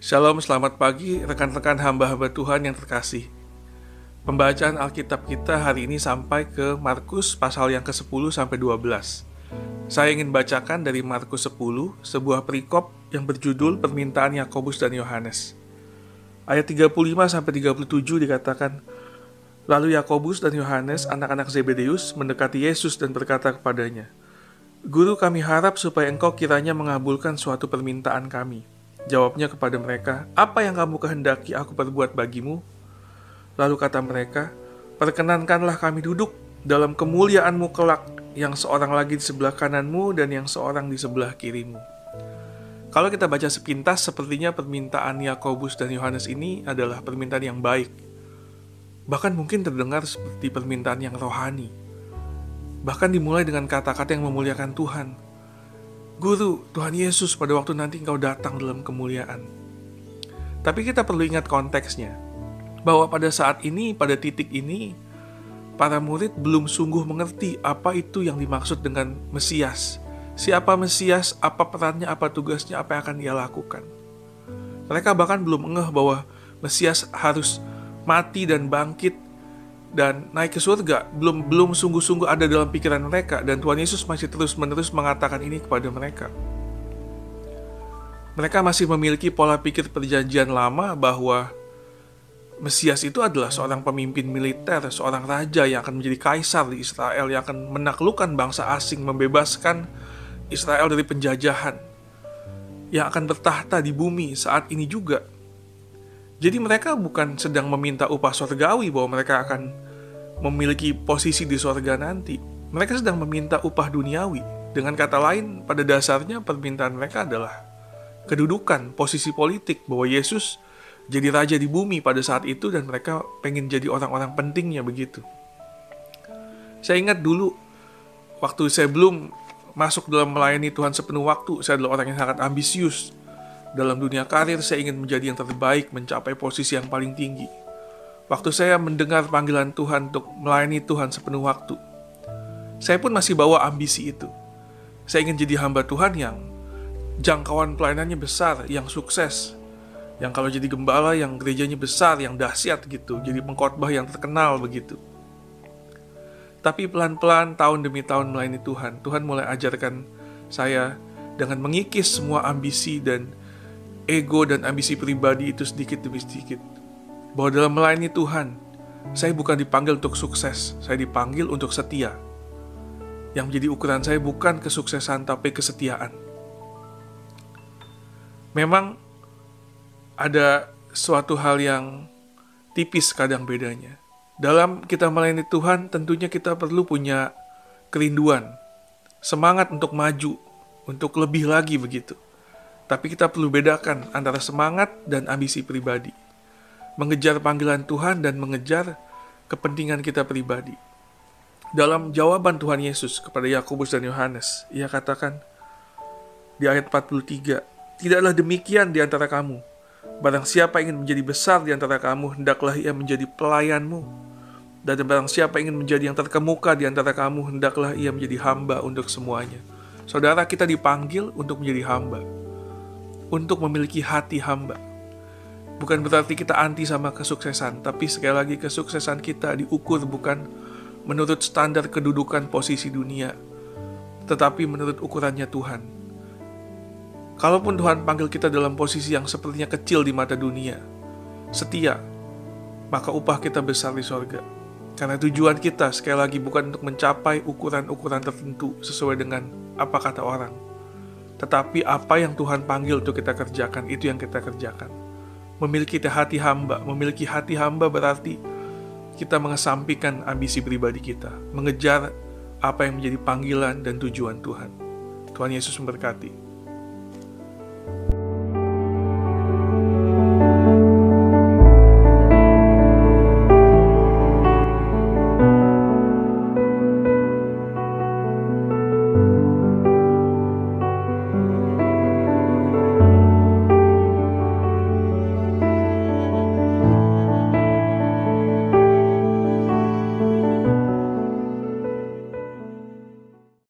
Shalom, selamat pagi rekan-rekan hamba-hamba Tuhan yang terkasih. Pembacaan Alkitab kita hari ini sampai ke Markus pasal yang ke-10 sampai 12. Saya ingin bacakan dari Markus 10, sebuah perikop yang berjudul Permintaan Yakobus dan Yohanes. Ayat 35 sampai 37 dikatakan, "Lalu Yakobus dan Yohanes, anak-anak Zebedeus, mendekati Yesus dan berkata kepadanya, 'Guru, kami harap supaya engkau kiranya mengabulkan suatu permintaan kami.' Jawabnya kepada mereka, 'Apa yang kamu kehendaki aku perbuat bagimu?' Lalu kata mereka, 'Perkenankanlah kami duduk dalam kemuliaan-Mu kelak, yang seorang lagi di sebelah kananmu dan yang seorang di sebelah kirimu.'" Kalau kita baca sepintas, sepertinya permintaan Yakobus dan Yohanes ini adalah permintaan yang baik. Bahkan mungkin terdengar seperti permintaan yang rohani. Bahkan dimulai dengan kata-kata yang memuliakan Tuhan. "Guru, Tuhan Yesus, pada waktu nanti engkau datang dalam kemuliaan." Tapi kita perlu ingat konteksnya, bahwa pada saat ini, pada titik ini, para murid belum sungguh mengerti apa itu yang dimaksud dengan Mesias. Siapa Mesias, apa perannya, apa tugasnya, apa yang akan dia lakukan. Mereka bahkan belum ngeh bahwa Mesias harus mati dan bangkit dan naik ke surga. Belum sungguh-sungguh ada dalam pikiran mereka, dan Tuhan Yesus masih terus-menerus mengatakan ini kepada mereka. Mereka masih memiliki pola pikir perjanjian lama bahwa Mesias itu adalah seorang pemimpin militer, seorang raja yang akan menjadi kaisar di Israel, yang akan menaklukkan bangsa asing, membebaskan Israel dari penjajahan, yang akan bertahta di bumi saat ini juga. Jadi mereka bukan sedang meminta upah surgawi bahwa mereka akan memiliki posisi di surga nanti. Mereka sedang meminta upah duniawi. Dengan kata lain, pada dasarnya permintaan mereka adalah kedudukan, posisi politik, bahwa Yesus jadi raja di bumi pada saat itu dan mereka pengen jadi orang-orang pentingnya begitu. Saya ingat dulu, waktu saya belum masuk dalam melayani Tuhan sepenuh waktu, saya adalah orang yang sangat ambisius. Dalam dunia karir, saya ingin menjadi yang terbaik, mencapai posisi yang paling tinggi. Waktu saya mendengar panggilan Tuhan untuk melayani Tuhan sepenuh waktu, saya pun masih bawa ambisi itu. Saya ingin jadi hamba Tuhan yang jangkauan pelayanannya besar, yang sukses, yang kalau jadi gembala, yang gerejanya besar, yang dahsyat gitu, jadi pengkhotbah yang terkenal begitu. Tapi pelan-pelan, tahun demi tahun melayani Tuhan, Tuhan mulai ajarkan saya dengan mengikis semua ambisi dan ego dan ambisi pribadi itu sedikit demi sedikit. Bahwa dalam melayani Tuhan, saya bukan dipanggil untuk sukses, saya dipanggil untuk setia. Yang menjadi ukuran saya bukan kesuksesan, tapi kesetiaan. Memang ada suatu hal yang tipis kadang bedanya. Dalam kita melayani Tuhan, tentunya kita perlu punya kerinduan, semangat untuk maju, untuk lebih lagi begitu. Tapi kita perlu bedakan antara semangat dan ambisi pribadi. Mengejar panggilan Tuhan dan mengejar kepentingan kita pribadi. Dalam jawaban Tuhan Yesus kepada Yakobus dan Yohanes, Ia katakan di ayat 43, "Tidaklah demikian di antara kamu. Barang siapa ingin menjadi besar di antara kamu, hendaklah ia menjadi pelayanmu. Dan barang siapa ingin menjadi yang terkemuka di antara kamu, hendaklah ia menjadi hamba untuk semuanya." Saudara, kita dipanggil untuk menjadi hamba, untuk memiliki hati hamba. Bukan berarti kita anti sama kesuksesan, tapi sekali lagi kesuksesan kita diukur bukan menurut standar kedudukan posisi dunia, tetapi menurut ukurannya Tuhan. Kalaupun Tuhan panggil kita dalam posisi yang sepertinya kecil di mata dunia, setia, maka upah kita besar di sorga. Karena tujuan kita sekali lagi bukan untuk mencapai ukuran-ukuran tertentu sesuai dengan apa kata orang, tetapi apa yang Tuhan panggil untuk kita kerjakan, itu yang kita kerjakan. Memiliki hati hamba. Memiliki hati hamba berarti kita mengesampingkan ambisi pribadi kita, mengejar apa yang menjadi panggilan dan tujuan Tuhan. Tuhan Yesus memberkati.